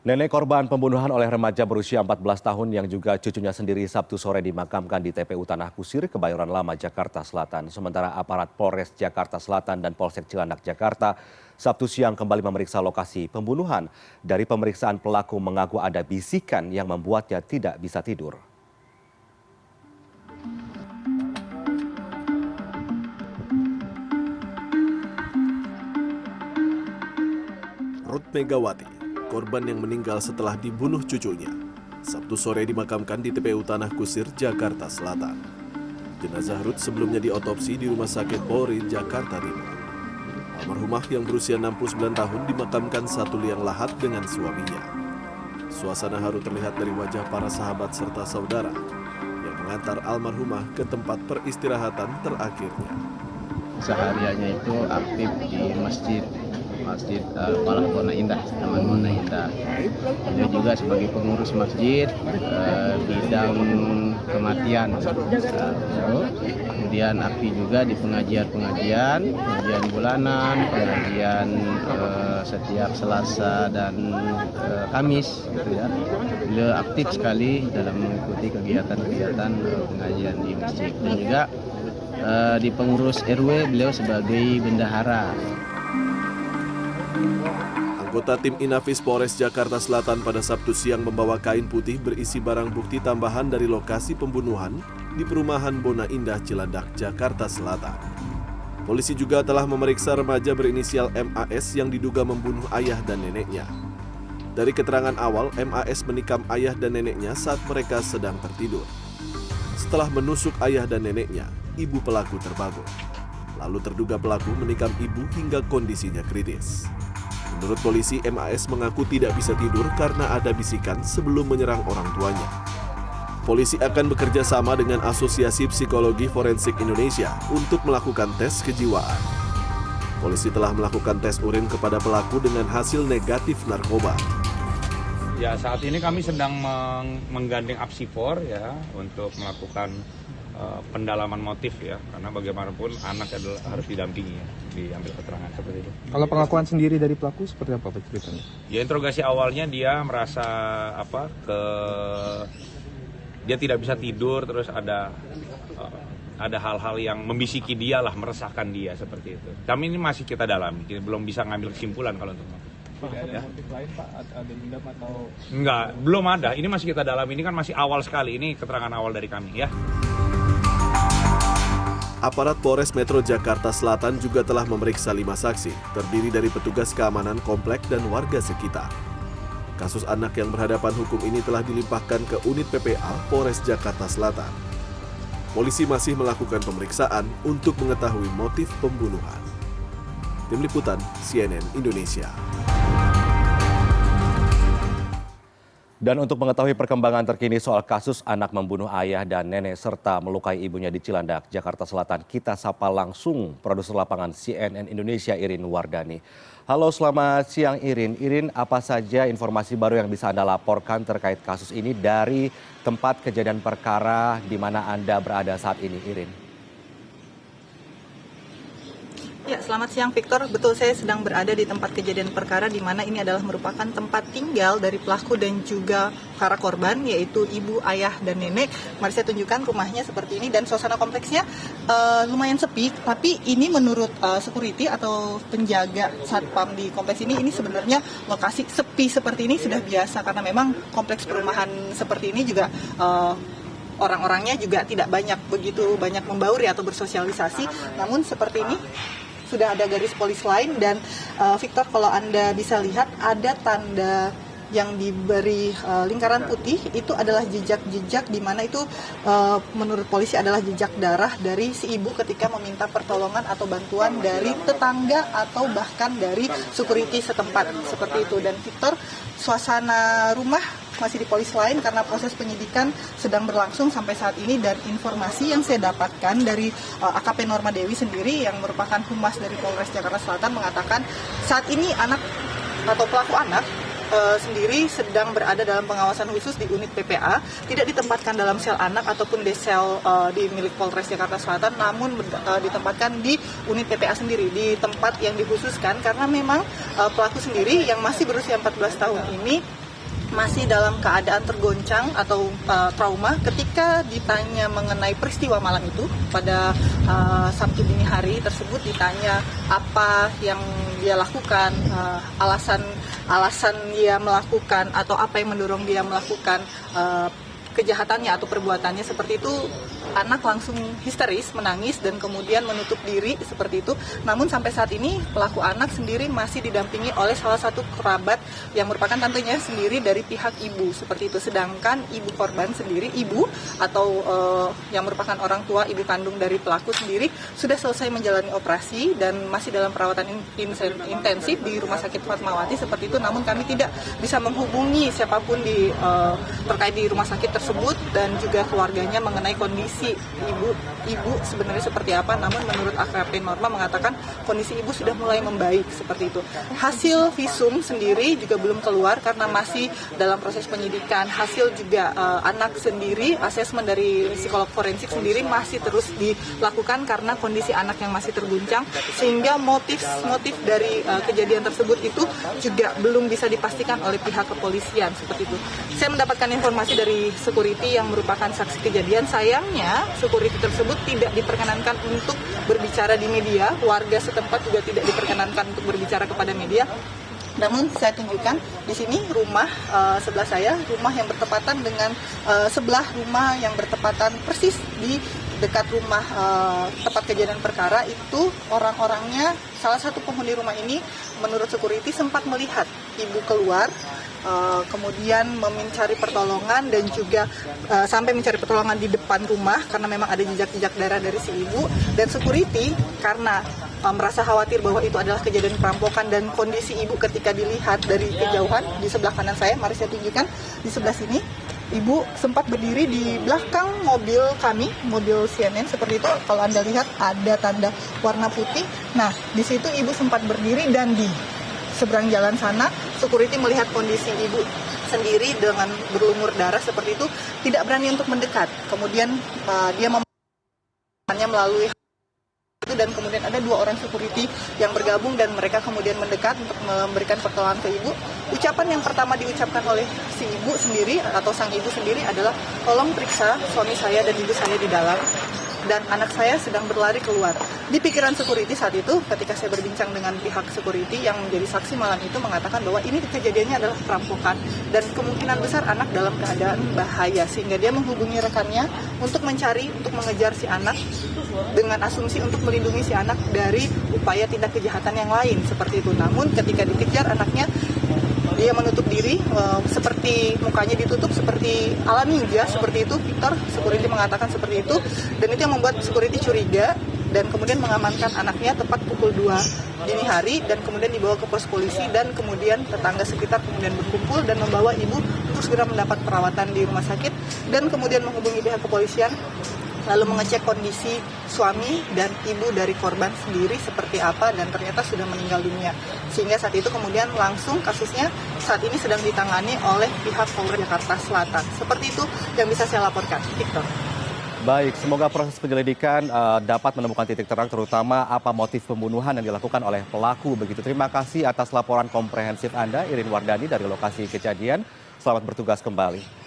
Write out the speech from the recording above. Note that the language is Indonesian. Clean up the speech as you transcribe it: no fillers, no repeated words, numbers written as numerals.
Nenek korban pembunuhan oleh remaja berusia 14 tahun yang juga cucunya sendiri Sabtu sore dimakamkan di TPU Tanah Kusir, Kebayoran Lama, Jakarta Selatan. Sementara aparat Polres Jakarta Selatan dan Polsek Cilandak, Jakarta, Sabtu siang kembali memeriksa lokasi pembunuhan. Dari pemeriksaan pelaku mengaku ada bisikan yang membuatnya tidak bisa tidur. Ruth Megawati, korban yang meninggal setelah dibunuh cucunya, Sabtu sore dimakamkan di TPU Tanah Kusir, Jakarta Selatan. Jenazah Ruth sebelumnya diotopsi di Rumah Sakit Polri, Jakarta Timur. Almarhumah yang berusia 69 tahun dimakamkan satu liang lahat dengan suaminya. Suasana haru terlihat dari wajah para sahabat serta saudara yang mengantar almarhumah ke tempat peristirahatan terakhirnya. Sehariannya itu aktif di masjid Falah Bona Indah, Taman Bona Indah. Dia juga sebagai pengurus masjid bidang kematian. Kemudian aktif juga di pengajian bulanan, pengajian setiap Selasa dan Kamis. Gitu ya. Beliau aktif sekali dalam mengikuti kegiatan-kegiatan pengajian di masjid. Dan juga di pengurus RW beliau sebagai bendahara. Anggota tim Inafis Polres Jakarta Selatan pada Sabtu siang membawa kain putih berisi barang bukti tambahan dari lokasi pembunuhan di perumahan Bona Indah, Cilandak, Jakarta Selatan. Polisi juga telah memeriksa remaja berinisial MAS yang diduga membunuh ayah dan neneknya. Dari keterangan awal, MAS menikam ayah dan neneknya saat mereka sedang tertidur. Setelah menusuk ayah dan neneknya, ibu pelaku terbangun. Lalu terduga pelaku menikam ibu hingga kondisinya kritis. Menurut polisi, MAS mengaku tidak bisa tidur karena ada bisikan sebelum menyerang orang tuanya. Polisi akan bekerja sama dengan Asosiasi Psikologi Forensik Indonesia untuk melakukan tes kejiwaan. Polisi telah melakukan tes urin kepada pelaku dengan hasil negatif narkoba. Ya, saat ini kami sedang menggandeng Apsifor ya untuk melakukan pendalaman motif ya, karena bagaimanapun anak adalah harus didampingi ya, diambil keterangan seperti itu. Kalau pengakuan sendiri dari pelaku seperti apa ceritanya? Ya, interogasi awalnya dia merasa dia tidak bisa tidur, terus ada hal-hal yang membisiki dia lah, meresahkan dia seperti itu. Kami ini masih kita dalami, kita belum bisa ngambil kesimpulan kalau untuk Ada motif lain Pak? Ada dendam atau? Enggak, belum ada. Ini masih kita dalami, ini kan masih awal sekali, ini keterangan awal dari kami ya. Aparat Polres Metro Jakarta Selatan juga telah memeriksa 5 saksi, terdiri dari petugas keamanan komplek dan warga sekitar. Kasus anak yang berhadapan hukum ini telah dilimpahkan ke unit PPA Polres Jakarta Selatan. Polisi masih melakukan pemeriksaan untuk mengetahui motif pembunuhan. Tim Liputan CNN Indonesia. Dan untuk mengetahui perkembangan terkini soal kasus anak membunuh ayah dan nenek serta melukai ibunya di Cilandak, Jakarta Selatan, kita sapa langsung produser lapangan CNN Indonesia Irin Wardani. Halo, selamat siang Irin. Irin, apa saja informasi baru yang bisa Anda laporkan terkait kasus ini dari tempat kejadian perkara di mana Anda berada saat ini, Irin? Ya, selamat siang Victor. Betul, saya sedang berada di tempat kejadian perkara di mana ini adalah merupakan tempat tinggal dari pelaku dan juga para korban, yaitu ibu, ayah, dan nenek. Mari saya tunjukkan rumahnya seperti ini dan suasana kompleksnya lumayan sepi, tapi ini menurut security atau penjaga satpam di kompleks ini sebenarnya lokasi sepi seperti ini sudah biasa karena memang kompleks perumahan seperti ini juga orang-orangnya juga tidak begitu banyak membauri atau bersosialisasi. Namun seperti ini sudah ada garis polis lain dan Victor, kalau Anda bisa lihat ada tanda yang diberi lingkaran putih, itu adalah jejak-jejak di mana itu menurut polisi adalah jejak darah dari si ibu ketika meminta pertolongan atau bantuan dari tetangga atau bahkan dari security setempat seperti itu. Dan Victor, suasana rumah masih di polis lain karena proses penyidikan sedang berlangsung sampai saat ini, dan informasi yang saya dapatkan dari AKP Norma Dewi sendiri yang merupakan humas dari Polres Jakarta Selatan mengatakan saat ini anak atau pelaku anak sendiri sedang berada dalam pengawasan khusus di unit PPA, tidak ditempatkan dalam sel anak ataupun di sel di milik Polres Jakarta Selatan, namun ditempatkan di unit PPA sendiri, di tempat yang dikhususkan karena memang pelaku sendiri yang masih berusia 14 tahun ini masih dalam keadaan tergoncang atau trauma ketika ditanya mengenai peristiwa malam itu pada Sabtu dini hari tersebut, ditanya apa yang dia lakukan, alasan dia melakukan atau apa yang mendorong dia melakukan kejahatannya atau perbuatannya seperti itu. Anak langsung histeris, menangis, dan kemudian menutup diri seperti itu. Namun sampai saat ini pelaku anak sendiri masih didampingi oleh salah satu kerabat yang merupakan tantenya sendiri dari pihak ibu seperti itu. Sedangkan ibu korban sendiri, ibu atau yang merupakan orang tua ibu kandung dari pelaku sendiri sudah selesai menjalani operasi dan masih dalam perawatan intensif di Rumah Sakit Fatmawati seperti itu. Namun kami tidak bisa menghubungi siapapun terkait di rumah sakit tersebut dan juga keluarganya mengenai kondisi ibu sebenarnya seperti apa. Namun menurut AKP Norma mengatakan kondisi ibu sudah mulai membaik seperti itu. Hasil visum sendiri juga belum keluar karena masih dalam proses penyidikan. Hasil juga anak sendiri, asesmen dari psikolog forensik sendiri masih terus dilakukan karena kondisi anak yang masih terguncang, sehingga motif dari kejadian tersebut itu juga belum bisa dipastikan oleh pihak kepolisian seperti itu. Saya mendapatkan informasi dari security yang merupakan saksi kejadian. Sayangnya security tersebut tidak diperkenankan untuk berbicara di media. Warga setempat juga tidak diperkenankan untuk berbicara kepada media. Namun saya tunjukkan di sini rumah sebelah saya, rumah yang bertepatan dengan sebelah rumah yang bertepatan persis di dekat rumah tempat kejadian perkara itu. Orang-orangnya, salah satu penghuni rumah ini menurut security sempat melihat ibu keluar, kemudian mencari pertolongan dan juga sampai mencari pertolongan di depan rumah karena memang ada jejak-jejak darah dari si ibu. Dan security karena merasa khawatir bahwa itu adalah kejadian perampokan dan kondisi ibu ketika dilihat dari kejauhan di sebelah kanan saya, mari saya tunjukkan di sebelah sini. Ibu sempat berdiri di belakang mobil kami, mobil CNN seperti itu. Kalau Anda lihat ada tanda warna putih. Nah, di situ ibu sempat berdiri dan di seberang jalan sana, security melihat kondisi ibu sendiri dengan berlumur darah seperti itu, tidak berani untuk mendekat. Kemudian dia memannya melalui itu, dan kemudian ada 2 orang security yang bergabung dan mereka kemudian mendekat untuk memberikan pertolongan ke ibu. Ucapan yang pertama diucapkan oleh si ibu sendiri atau sang ibu sendiri adalah, tolong periksa suami saya dan ibu saya di dalam dan anak saya sedang berlari keluar. Di pikiran security saat itu ketika saya berbincang dengan pihak security yang menjadi saksi malam itu mengatakan bahwa ini kejadiannya adalah perampokan dan kemungkinan besar anak dalam keadaan bahaya, sehingga dia menghubungi rekannya untuk mencari, untuk mengejar si anak dengan asumsi untuk melindungi si anak dari upaya tindak kejahatan yang lain seperti itu. Namun ketika dikejar anaknya, dia menutup diri, seperti mukanya ditutup seperti ala ninja seperti itu. Victor, security mengatakan seperti itu, dan itu yang membuat security curiga dan kemudian mengamankan anaknya tepat pukul 2 dini hari dan kemudian dibawa ke pos polisi, dan kemudian tetangga sekitar kemudian berkumpul dan membawa ibu untuk segera mendapat perawatan di rumah sakit dan kemudian menghubungi pihak kepolisian lalu mengecek kondisi suami dan ibu dari korban sendiri seperti apa, dan ternyata sudah meninggal dunia. Sehingga saat itu kemudian langsung kasusnya saat ini sedang ditangani oleh pihak Polres Jakarta Selatan. Seperti itu yang bisa saya laporkan, Victor. Baik, semoga proses penyelidikan dapat menemukan titik terang terutama apa motif pembunuhan yang dilakukan oleh pelaku. Begitu, terima kasih atas laporan komprehensif Anda, Irin Wardani dari lokasi kejadian. Selamat bertugas kembali.